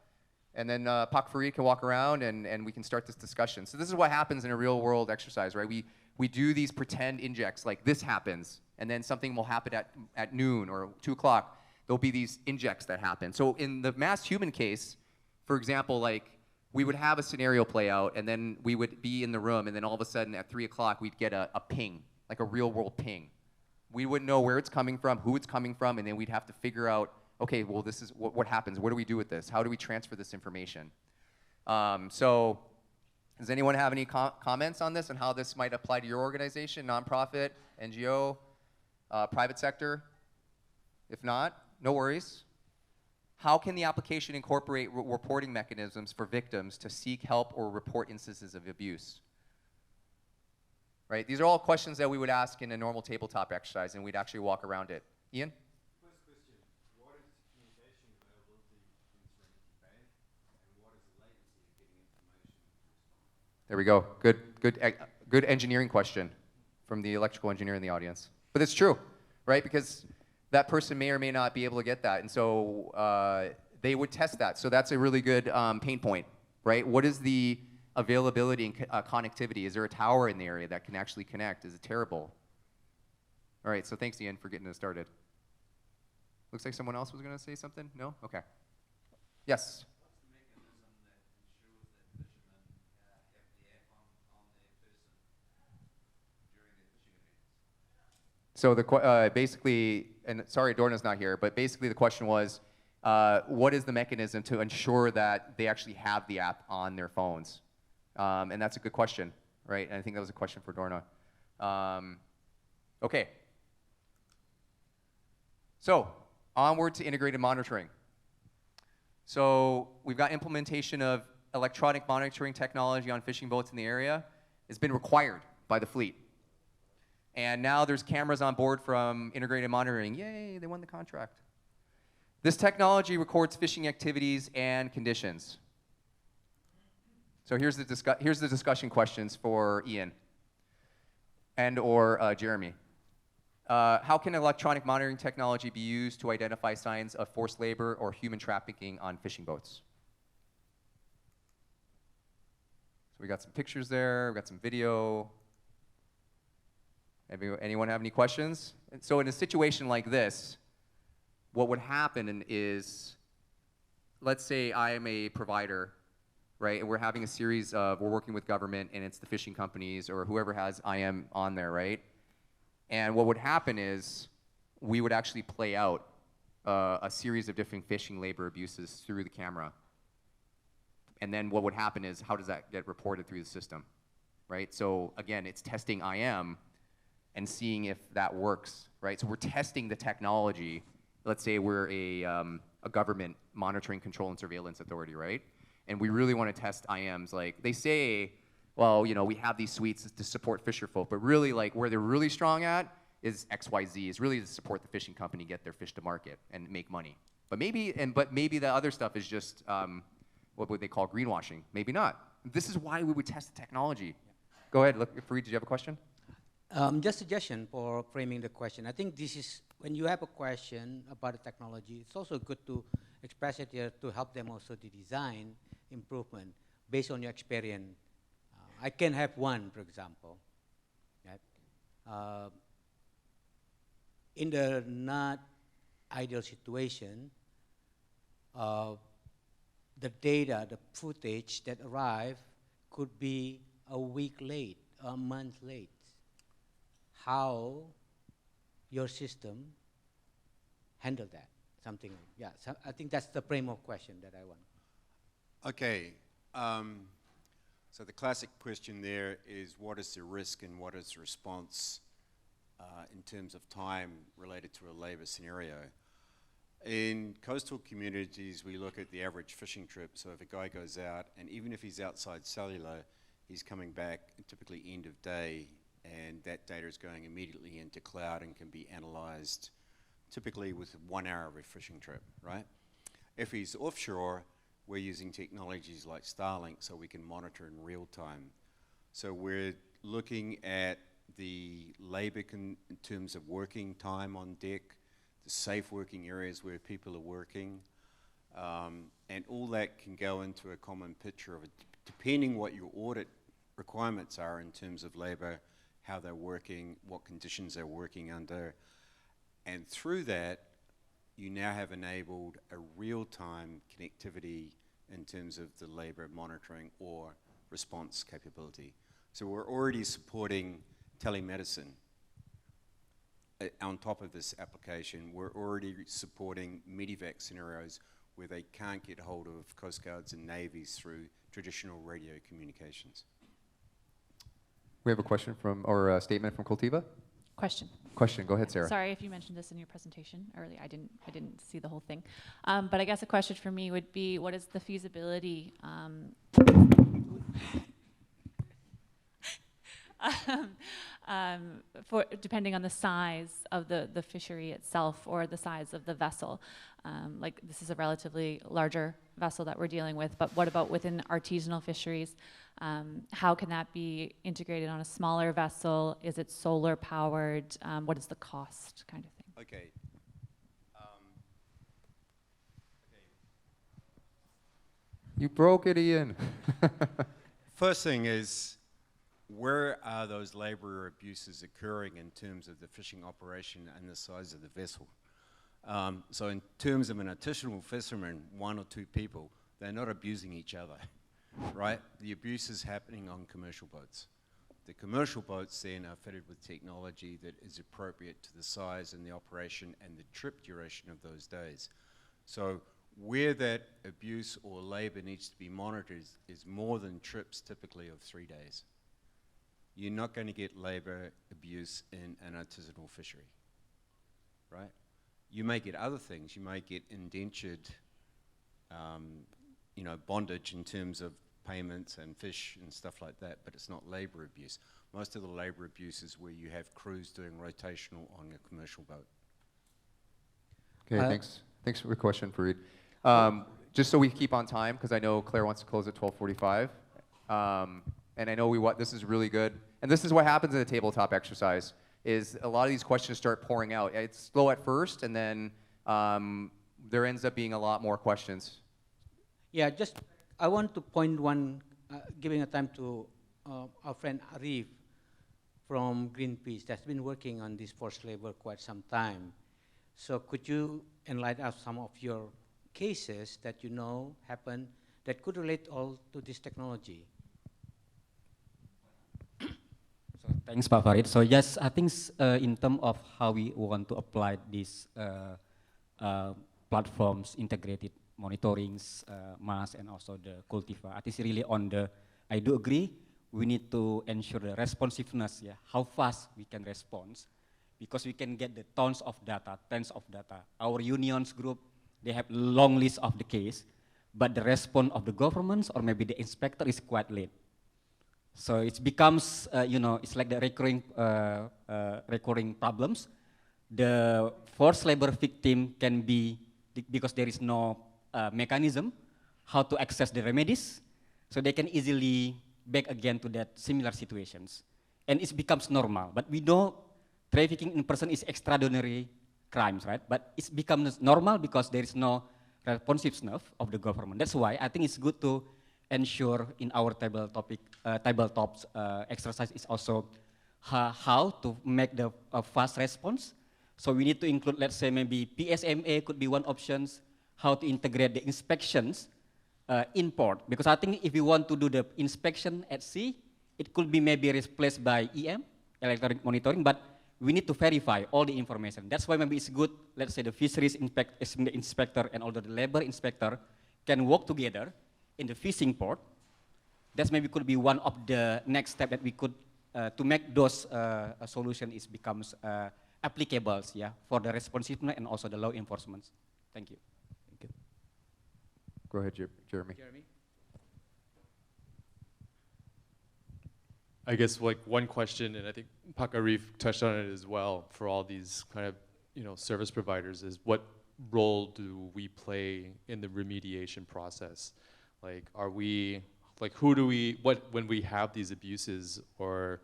And then Pak Farid can walk around and we can start this discussion. So this is what happens in a real world exercise, right? We do these pretend injects, like this happens, and then something will happen at noon or 2 o'clock. There'll be these injects that happen. So in the Mass Human case, for example, like we would have a scenario play out, and then we would be in the room, and then all of a sudden at 3 o'clock, we'd get a ping, like a real world ping. We wouldn't know where it's coming from, who it's coming from, and then we'd have to figure out, okay, well, this is what happens. What do we do with this? How do we transfer this information? So does anyone have any comments on this and how this might apply to your organization, nonprofit, NGO, private sector? If not, no worries. How can the application incorporate reporting mechanisms for victims to seek help or report instances of abuse? Right? These are all questions that we would ask in a normal tabletop exercise, and we'd actually walk around it. Ian? First question, what is communication availability in Serenity Bay, and what is the latency of getting information? There we go. Good engineering question from the electrical engineer in the audience. But it's true, right? Because that person may or may not be able to get that, and so they would test that. So that's a really good pain point, right? What is the availability and connectivity? Is there a tower in the area that can actually connect? Is it terrible? All right, so thanks, Ian, for getting us started. Looks like someone else was going to say something? No? Okay. Yes? What's the mechanism that ensures that fishermen have the app on their person during their fishing events? So basically, and sorry, Dorna's not here, but basically the question was, what is the mechanism to ensure that they actually have the app on their phones? And that's a good question, right? And I think that was a question for Dorna. Okay. So, onward to integrated monitoring. So, we've got implementation of electronic monitoring technology on fishing boats in the area. It's been required by the fleet. And now there's cameras on board from integrated monitoring. Yay, they won the contract. This technology records fishing activities and conditions. So here's the discussion questions for Ian and or Jeremy. How can electronic monitoring technology be used to identify signs of forced labor or human trafficking on fishing boats? So we got some pictures there, we got some video. Anyone have any questions? And so in a situation like this, what would happen is, let's say I am a provider, right? And we're having a series of, we're working with government and it's the fishing companies or whoever has IM on there, right? And what would happen is we would actually play out a series of different fishing labor abuses through the camera. And then what would happen is, how does that get reported through the system, right? So again, it's testing IM and seeing if that works, right? So we're testing the technology. Let's say we're a government monitoring, control, and surveillance authority, right? And we really want to test IMs. Like they say, well, you know, we have these suites to support fisher folk, but really like where they're really strong at is XYZ, is really to support the fishing company, get their fish to market and make money. But maybe the other stuff is just what would they call greenwashing? Maybe not. This is why we would test the technology. Go ahead, look, Fareed, did you have a question? Just suggestion for framing the question. I think this is, when you have a question about the technology, it's also good to express it here to help them also to design improvement based on your experience. I can have one, for example. Right? In the not ideal situation, the data, the footage that arrive could be a week late, a month late. How your system handle that? Something, yeah. So I think that's the frame of question that I want. Okay. So the classic question there is, what is the risk and what is the response in terms of time related to a labor scenario? In coastal communities, we look at the average fishing trip. So if a guy goes out, and even if he's outside cellular, he's coming back typically end of day, and that data is going immediately into cloud and can be analyzed typically with 1 hour of a fishing trip, right? If he's offshore, we're using technologies like Starlink so we can monitor in real time. So we're looking at the labor in terms of working time on deck, the safe working areas where people are working, and all that can go into a common picture of it, depending what your audit requirements are in terms of labor, how they're working, what conditions they're working under. And through that, you now have enabled a real-time connectivity in terms of the labor monitoring or response capability. So we're already supporting telemedicine. On top of this application, we're already supporting medevac scenarios where they can't get hold of Coast Guards and Navies through traditional radio communications. We have a question from, or a statement from Cultiva? Question. Question, go ahead, Sarah. Sorry if you mentioned this in your presentation earlier. I didn't see the whole thing. But I guess a question for me would be, what is the feasibility for depending on the size of the fishery itself or the size of the vessel? Like this is a relatively larger vessel that we're dealing with, but what about within artisanal fisheries? How can that be integrated on a smaller vessel? Is it solar powered? What is the cost, kind of thing? Okay. You broke it, Ian. First thing is, where are those labor abuses occurring in terms of the fishing operation and the size of the vessel? So in terms of an artisanal fisherman, 1 or 2 people, they're not abusing each other, right? The abuse is happening on commercial boats. The commercial boats then are fitted with technology that is appropriate to the size and the operation and the trip duration of those days. So where that abuse or labor needs to be monitored is more than trips typically of 3 days. You're not going to get labor abuse in an artisanal fishery, right? You may get other things. You may get indentured, bondage in terms of payments and fish and stuff like that, but it's not labor abuse. Most of the labor abuse is where you have crews doing rotational on a commercial boat. Okay, thanks. Thanks for the question, Fareed. Just so we keep on time, because I know Claire wants to close at 12:45, and I know this is really good. And this is what happens in a tabletop exercise, is a lot of these questions start pouring out. It's slow at first, and then there ends up being a lot more questions. Yeah, just I want to point one, giving a time to our friend Arif from Greenpeace that's been working on this forced labor quite some time. So could you enlighten us some of your cases that you know happen that could relate all to this technology? So thanks, Pak Farid. So yes, I think in terms of how we want to apply these platforms, integrated monitorings, MAS, and also the Cultiva, I think it's really on the, I do agree, we need to ensure the responsiveness, how fast we can respond, because we can get the tons of data. Our unions group, they have long list of the case, but the response of the governments or maybe the inspector is quite late. So it becomes, it's like the recurring problems. The forced labor victim can be, because there is no mechanism how to access the remedies, so they can easily back again to that similar situations. And it becomes normal. But we know trafficking in person is extraordinary crimes, right? But it becomes normal because there is no responsiveness of the government. That's why I think it's good to ensure in our tabletops exercise is also how to make the fast response. So we need to include, let's say, maybe PSMA could be one options, how to integrate the inspections in port. Because I think if you want to do the inspection at sea, it could be maybe replaced by EM, electronic monitoring, but we need to verify all the information. That's why maybe it's good, let's say the fisheries inspector and also the labor inspector can work together in the fishing port. That maybe could be one of the next step that we could, to make those solution becomes applicable, yeah, for the responsiveness and also the law enforcement. Thank you. Thank you. Go ahead, Jeremy. I guess like one question, and I think Pak Arif touched on it as well, for all these kind of service providers, is what role do we play in the remediation process? Like, are we, like, who do we, when we have these abuses or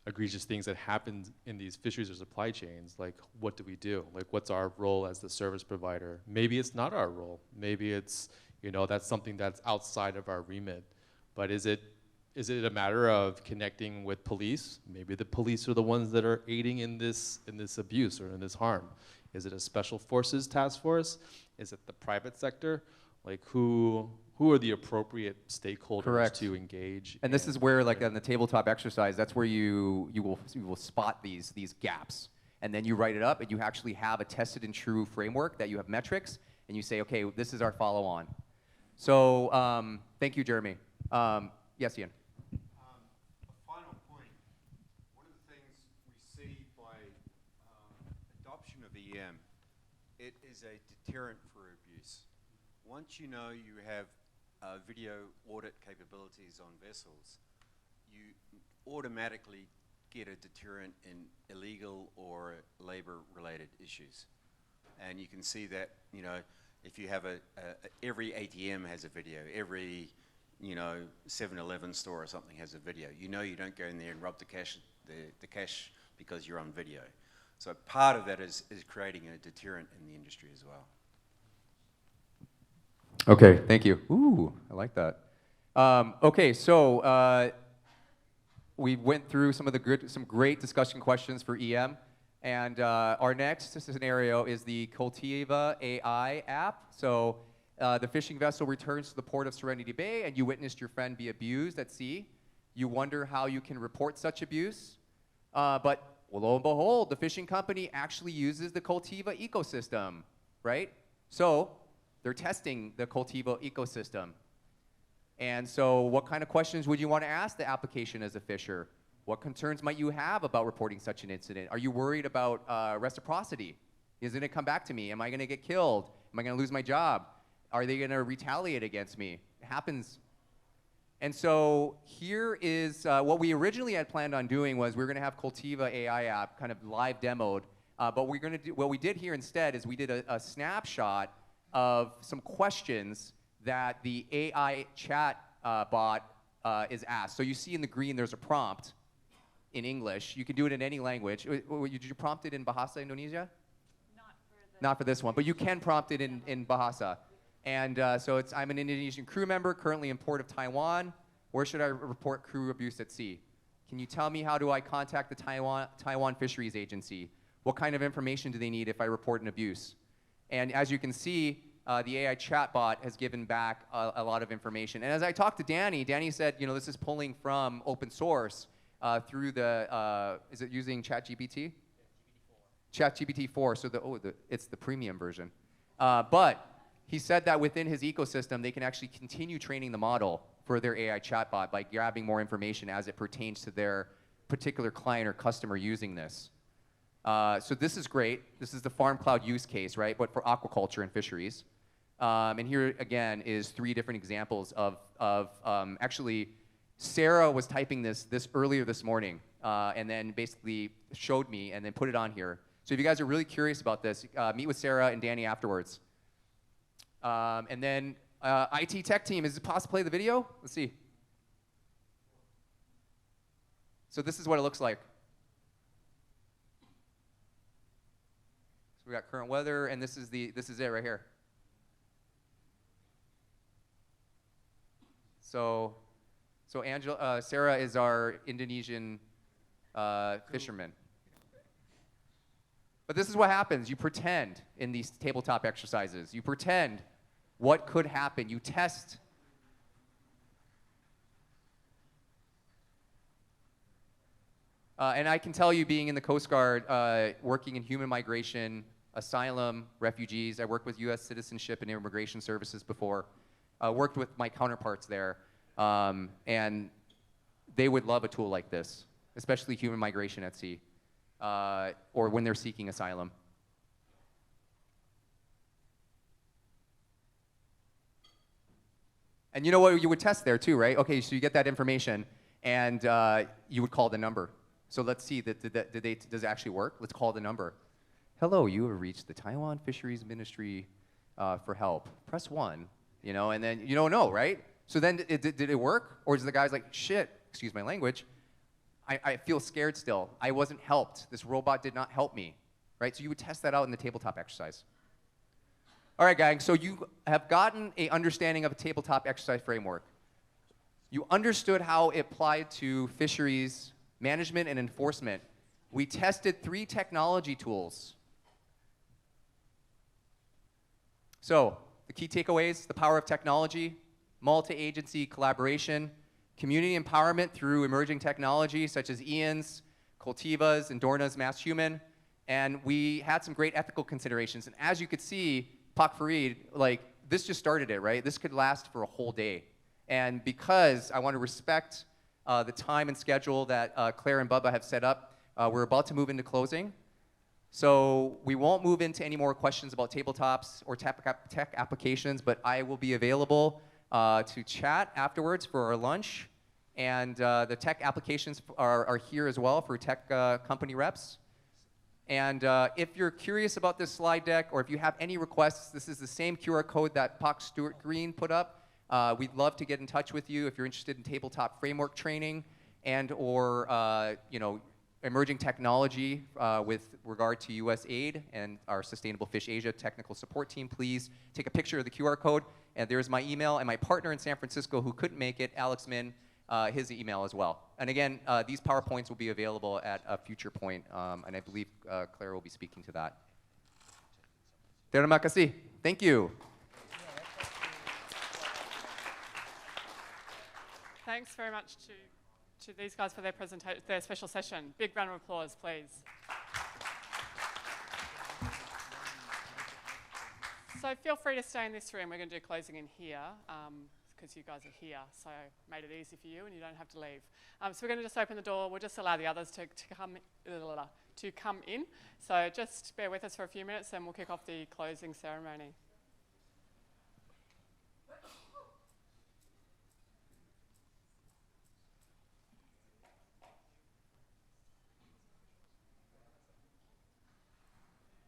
egregious things that happen in these fisheries or supply chains, like, what do we do? Like, what's our role as the service provider? Maybe it's not our role. Maybe it's, that's something that's outside of our remit. But is it a matter of connecting with police? Maybe the police are the ones that are aiding in this abuse or in this harm. Is it a special forces task force? Is it the private sector? Like, who are the appropriate stakeholders to engage? And this is where, like, on the tabletop exercise, that's where you will spot these gaps, and then you write it up, and you actually have a tested and true framework that you have metrics, and you say, okay, this is our follow-on. So thank you, Jeremy. Yes, Ian. A final point. One of the things we see by adoption of EM, it is a deterrent for abuse. Once you know you have video audit capabilities on vessels, you automatically get a deterrent in illegal or labor-related issues. And you can see that, if you have every ATM has a video, every 7-Eleven store or something has a video. You don't go in there and rub the cash because you're on video. So part of that is creating a deterrent in the industry as well. Okay, thank you. Ooh, I like that. Okay, so we went through some great discussion questions for EM, and our next scenario is the Cultiva AI app. So the fishing vessel returns to the port of Serenity Bay, and you witnessed your friend be abused at sea. You wonder how you can report such abuse, but lo and behold, the fishing company actually uses the Cultiva ecosystem, right? So they're testing the Cultiva ecosystem. And so what kind of questions would you want to ask the application as a fisher? What concerns might you have about reporting such an incident? Are you worried about reciprocity? Is it going to come back to me? Am I going to get killed? Am I going to lose my job? Are they going to retaliate against me? It happens. And so here is what we originally had planned on doing was we were going to have Cultiva AI app kind of live demoed. But we're going to do, what we did here instead is we did a snapshot of some questions that the AI chat bot is asked. So you see in the green there's a prompt in English. You can do it in any language. Did you prompt it in Bahasa Indonesia? Not for this one, but you can prompt it in Bahasa. And so I'm an Indonesian crew member, currently in port of Taiwan. Where should I report crew abuse at sea? Can you tell me how do I contact the Taiwan Fisheries Agency? What kind of information do they need if I report an abuse? And as you can see, the AI chatbot has given back a lot of information. And as I talked to Danny said, this is pulling from open source through the, is it using ChatGPT? ChatGPT-4, so it's the premium version. But he said that within his ecosystem, they can actually continue training the model for their AI chatbot by grabbing more information as it pertains to their particular client or customer using this. So this is great. This is the Farm Cloud use case, right? But for aquaculture and fisheries. And here again is 3 different examples of actually Sarah was typing this earlier this morning, and then basically showed me and then put it on here. So if you guys are really curious about this, meet with Sarah and Danny afterwards. And then IT tech team, is it possible to play the video? Let's see. So this is what it looks like. So we got current weather, and this is it right here. So Sarah is our Indonesian fisherman. But this is what happens. You pretend in these tabletop exercises. You pretend what could happen. You test. And I can tell you, being in the Coast Guard, working in human migration, asylum, refugees, I worked with U.S. Citizenship and Immigration Services before, worked with my counterparts there, and they would love a tool like this, especially human migration at sea, or when they're seeking asylum. And you know what you would test there too, right? Okay, so you get that information, and you would call the number. So let's see, does it actually work? Let's call the number. Hello, you have reached the Taiwan Fisheries Ministry for help. Press 1, you know, and then you don't know, right? So then did it work? Or is the guy's like, shit, excuse my language, I feel scared still. I wasn't helped. This robot did not help me, right? So you would test that out in the tabletop exercise. All right, guys, so you have gotten an understanding of a tabletop exercise framework. You understood how it applied to fisheries management and enforcement. We tested 3 technology tools. So the key takeaways: the power of technology, multi-agency collaboration, community empowerment through emerging technology such as Nguyen's, Cultiva's, and Dorna's Mass Human, and we had some great ethical considerations. And as you could see, Pak Farid, like, this just started it, right? This could last for a whole day. And because I want to respect the time and schedule that Claire and Bubba have set up, we're about to move into closing. So we won't move into any more questions about tabletops or tech applications, but I will be available to chat afterwards for our lunch. And the tech applications are here as well for tech company reps. And if you're curious about this slide deck, or if you have any requests, this is the same QR code that Pak Stuart Green put up. We'd love to get in touch with you if you're interested in tabletop framework training and or you know, emerging technology with regard to US aid and our Sustainable Fish Asia technical support team. Please take a picture of the QR code, and there's my email, and my partner in San Francisco who couldn't make it, Alex Min, his email as well. And again, these PowerPoints will be available at a future point, and I believe Claire will be speaking to that. Terima kasih. Thank you. Thanks very much to these guys for their presentation, their special session. Big round of applause, please. So feel free to stay in this room. We're going to do closing in here because you guys are here, so made it easy for you and you don't have to leave. So we're going to just open the door. We'll just allow the others to come in. So just bear with us for a few minutes and we'll kick off the closing ceremony.